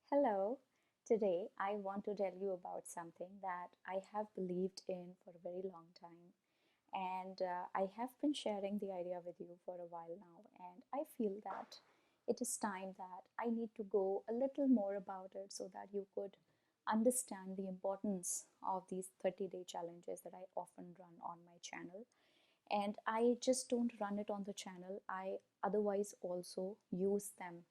Hello. Today I want to tell you about something that I have believed in for a very long time. And I have been sharing the idea with you for a while now. And I feel that it is time that I need to go a little more about it so that you could understand the importance of these 30-day challenges that I often run on my channel. And I just don't run it on the channel, I otherwise also use them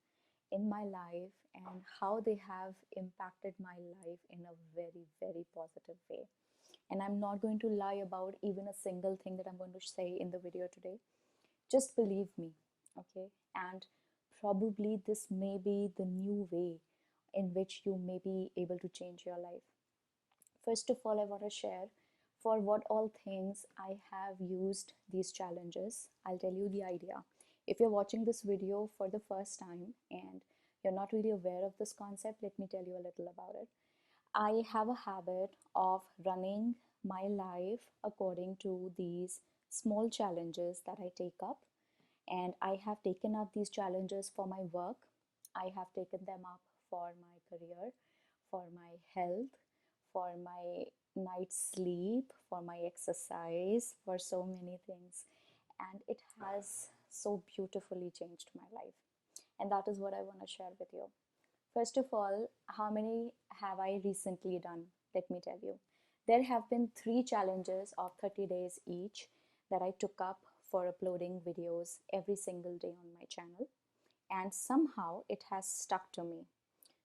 in my life and how they have impacted my life in a very, very positive way. And I'm not going to lie about even a single thing that I'm going to say in the video today. Just believe me, okay? And probably this may be the new way in which you may be able to change your life. First of all, I want to share for what all things I have used these challenges. I'll tell you the idea. If you're watching this video for the first time and you're not really aware of this concept, let me tell you a little about it. I have a habit of running my life according to these small challenges that I take up, and I have taken up these challenges for my work. I have taken them up for my career, for my health, for my night's sleep, for my exercise, for so many things. And it has so beautifully changed my life. And that is what I want to share with you. First of all, how many have I recently done? Let me tell you. There have been 3 challenges of 30 days each that I took up for uploading videos every single day on my channel. And somehow it has stuck to me.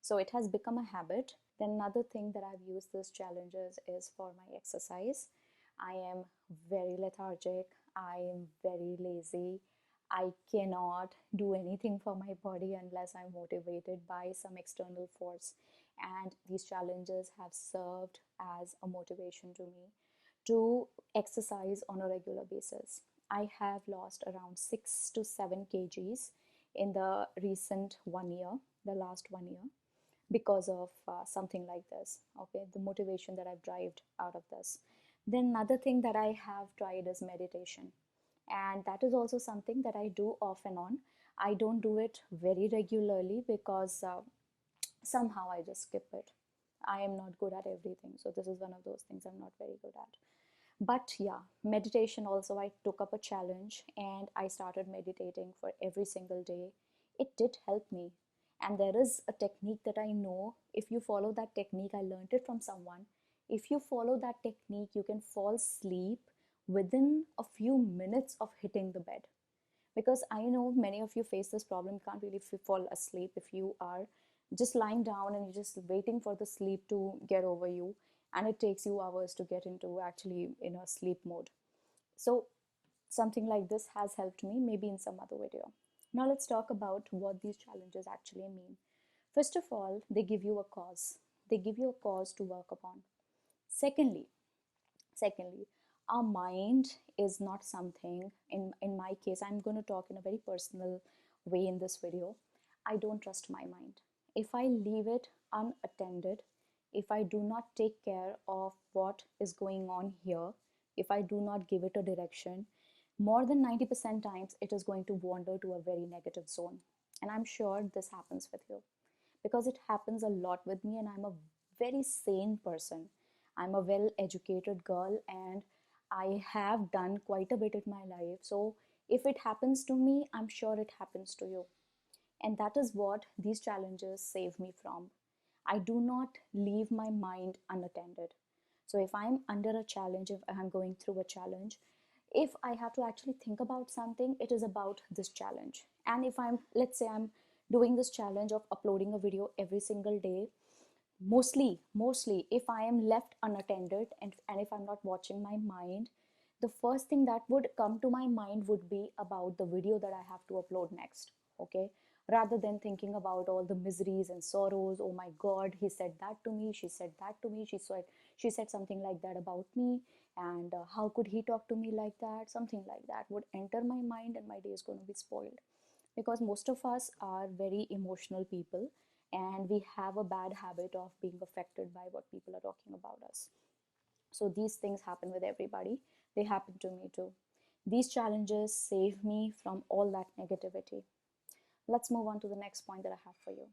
So it has become a habit. Then another thing that I've used these challenges is for my exercise. I am very lethargic. I am very lazy. I cannot do anything for my body unless I'm motivated by some external force. And these challenges have served as a motivation to me to exercise on a regular basis. I have lost around 6 to 7 kgs in the recent 1 year, the last 1 year, because of something like this. Okay, the motivation that I've derived out of this. Then another thing that I have tried is meditation, and that is also something that I do off and on. I don't do it very regularly because somehow I just skip it. I am not good at everything, so this is one of those things I'm not very good at. But yeah, meditation also, I took up a challenge and I started meditating for every single day. It did help me. And there is a technique that I know, if you follow that technique, I learned it from someone. If you follow that technique, you can fall asleep within a few minutes of hitting the bed. Because I know many of you face this problem. You can't really fall asleep if you are just lying down and you're just waiting for the sleep to get over you, and it takes you hours to get into actually in a sleep mode. So something like this has helped me, maybe in some other video. Now let's talk about what these challenges actually mean. First of all, they give you a cause. They give you a cause to work upon. Secondly, our mind is not something, in my case, I'm going to talk in a very personal way in this video. I don't trust my mind. If I leave it unattended, if I do not take care of what is going on here, if I do not give it a direction, more than 90% times it is going to wander to a very negative zone. And I'm sure this happens with you because it happens a lot with me, and I'm a very sane person. I'm a well educated girl and I have done quite a bit in my life. So if it happens to me, I'm sure it happens to you. And that is what these challenges save me from. I do not leave my mind unattended. So if I'm under a challenge, if I'm going through a challenge, if I have to actually think about something, it is about this challenge. And if I'm, let's say I'm doing this challenge of uploading a video every single day, mostly if I am left unattended, and if I'm not watching my mind, the first thing that would come to my mind would be about the video that I have to upload next. Okay, rather than thinking about all the miseries and sorrows. Oh my god, he said that to me, she said that to me, she said something like that about me, and how could he talk to me like that, something like that would enter my mind, and my day is going to be spoiled. Because most of us are very emotional people, and we have a bad habit of being affected by what people are talking about us. So these things happen with everybody. They happen to me too. These challenges save me from all that negativity. Let's move on to the next point that I have for you.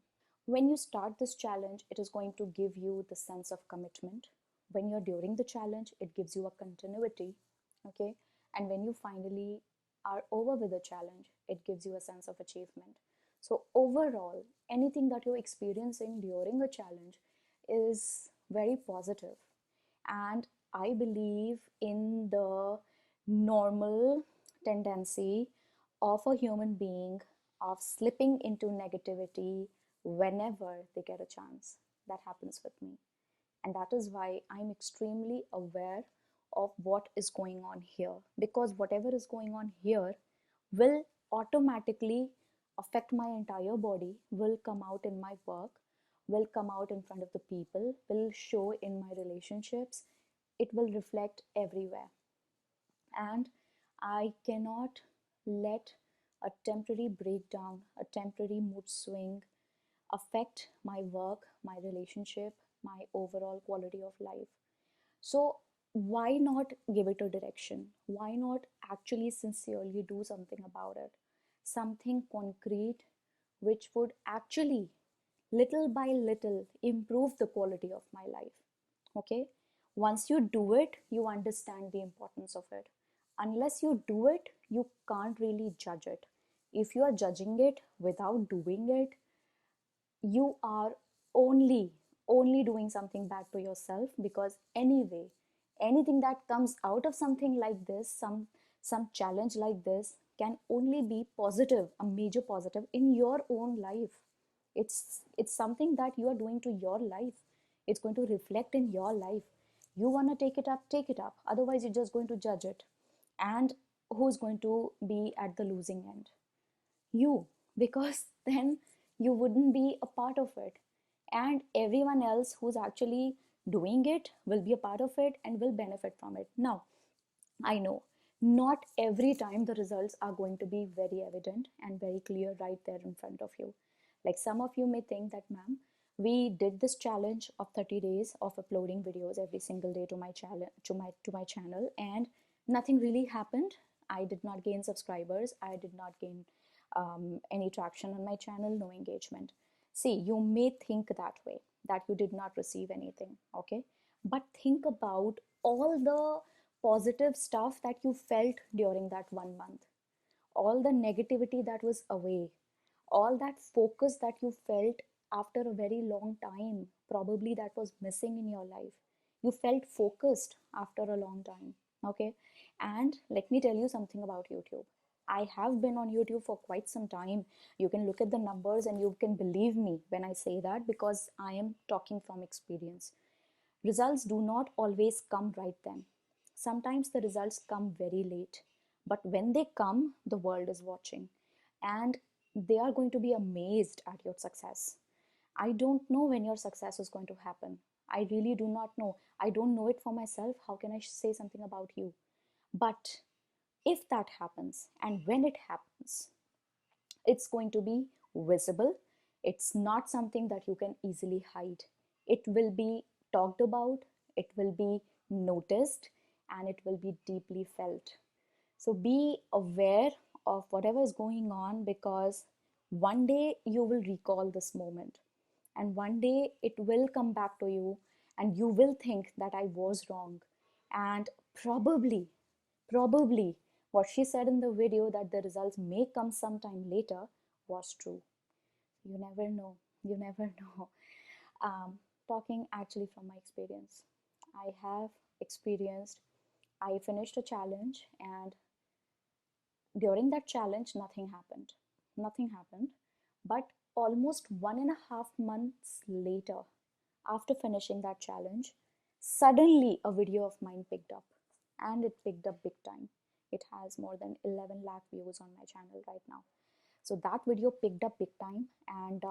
When you start this challenge, it is going to give you the sense of commitment. When you're during the challenge, it gives you a continuity. Okay. And when you finally are over with the challenge, it gives you a sense of achievement. So overall, anything that you're experiencing during a challenge is very positive. And I believe in the normal tendency of a human being of slipping into negativity whenever they get a chance. That happens with me. And that is why I'm extremely aware of what is going on here. Because whatever is going on here will automatically affect my entire body, will come out in my work, will come out in front of the people, will show in my relationships, it will reflect everywhere. And I cannot let a temporary breakdown, a temporary mood swing affect my work, my relationship, my overall quality of life. So, why not give it a direction? Why not actually sincerely do something about it? Something concrete which would actually, little by little, improve the quality of my life. Okay? Once you do it, you understand the importance of it. Unless you do it, you can't really judge it. If you are judging it without doing it, you are only only doing something bad to yourself, because anyway, anything that comes out of something like this, some challenge like this, can only be positive, a major positive in your own life. It's something that you are doing to your life. It's going to reflect in your life. You want to take it up, otherwise you're just going to judge it. And who's going to be at the losing end? You, because then you wouldn't be a part of it, and everyone else who's actually doing it will be a part of it and will benefit from it. Now, I know not every time the results are going to be very evident and very clear right there in front of you. Like, some of you may think that, ma'am, we did this challenge of 30 days of uploading videos every single day to my channel, and nothing really happened. I did not gain subscribers. I did not gain any traction on my channel, no engagement. See, you may think that way, that you did not receive anything, okay? But think about all the positive stuff that you felt during that 1 month, all the negativity that was away, all that focus that you felt after a very long time, probably that was missing in your life. You felt focused after a long time, okay? And let me tell you something about YouTube. I have been on YouTube for quite some time. You can look at the numbers and you can believe me when I say that, because I am talking from experience. Results do not always come right then. Sometimes the results come very late. But when they come, the world is watching, and they are going to be amazed at your success. I don't know when your success is going to happen. I really do not know. I don't know it for myself. How can I say something about you? But if that happens, and when it happens, it's going to be visible. It's not something that you can easily hide. It will be talked about, it will be noticed, and it will be deeply felt. So be aware of whatever is going on, because one day you will recall this moment, and one day it will come back to you, and you will think that I was wrong. And probably what she said in the video, that the results may come sometime later, was true. You never know. You never know. Talking actually from my experience, I have experienced, I finished a challenge, and during that challenge, nothing happened. Nothing happened. But almost 1.5 months later, after finishing that challenge, suddenly a video of mine picked up, and it picked up big time. It has more than 11 lakh views on my channel right now. So that video picked up big time, and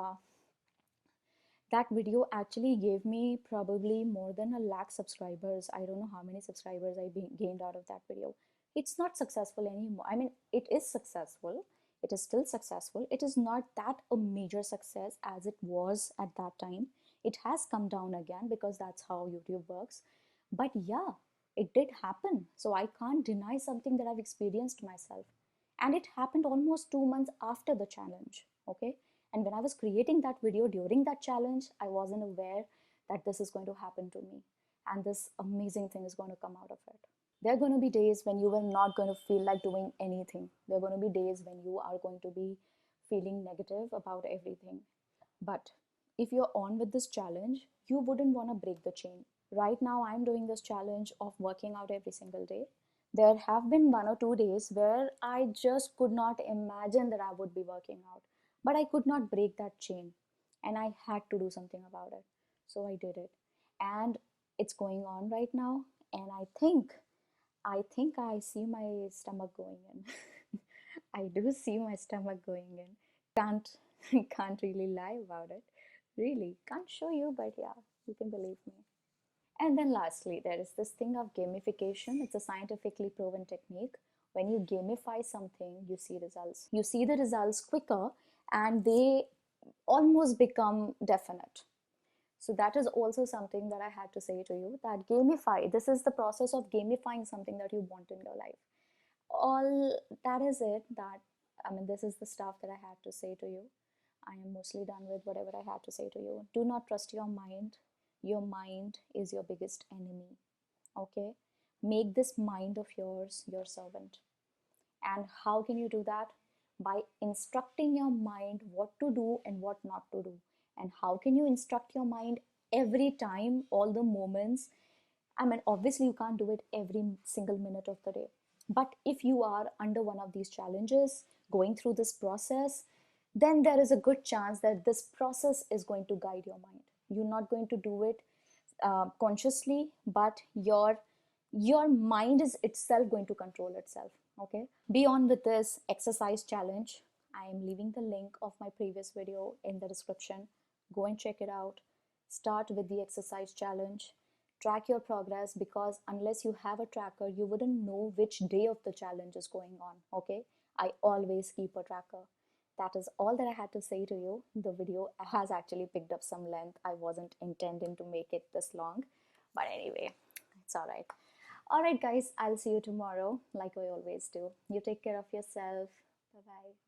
that video actually gave me probably more than a lakh subscribers. I don't know how many subscribers I gained out of that video. It's not successful anymore. I mean, it is successful. It is still successful. It is not that a major success as it was at that time. It has come down again, because that's how YouTube works. But yeah, it did happen. So I can't deny something that I've experienced myself. And it happened almost 2 months after the challenge. Okay. And when I was creating that video during that challenge, I wasn't aware that this is going to happen to me and this amazing thing is going to come out of it. There are going to be days when you are not going to feel like doing anything. There are going to be days when you are going to be feeling negative about everything. But if you're on with this challenge, you wouldn't want to break the chain. Right now, I'm doing this challenge of working out every single day. There have been 1 or 2 days where I just could not imagine that I would be working out, but I could not break that chain and I had to do something about it. So I did it. And it's going on right now. And I think I see my stomach going in. I do see my stomach going in. Can't can't really lie about it. Really, can't show you, but yeah, you can believe me. And then lastly, there is this thing of gamification. It's a scientifically proven technique. When you gamify something, you see results. You see the results quicker and they almost become definite. So that is also something that I had to say to you, that gamify, this is the process of gamifying something that you want in your life. All that is it. That, I mean, this is the stuff that I had to say to you. I am mostly done with whatever I had to say to you. Do not trust your mind. Your mind is your biggest enemy. Okay? Make this mind of yours your servant. And how can you do that? By instructing your mind what to do and what not to do. And how can you instruct your mind every time, all the moments? I mean, obviously, you can't do it every single minute of the day. But if you are under one of these challenges, going through this process, then there is a good chance that this process is going to guide your mind. You're not going to do it consciously, but your mind is itself going to control itself. Okay, be on with this exercise challenge. I am leaving the link of my previous video in the description. Go and check it out. Start with the exercise challenge. Track your progress, because unless you have a tracker, you wouldn't know which day of the challenge is going on. Okay, I always keep a tracker. That is all that I had to say to you. The video has actually picked up some length. I wasn't intending to make it this long, but anyway, it's all right. All right, guys, I'll see you tomorrow like I always do. You take care of yourself. Bye bye.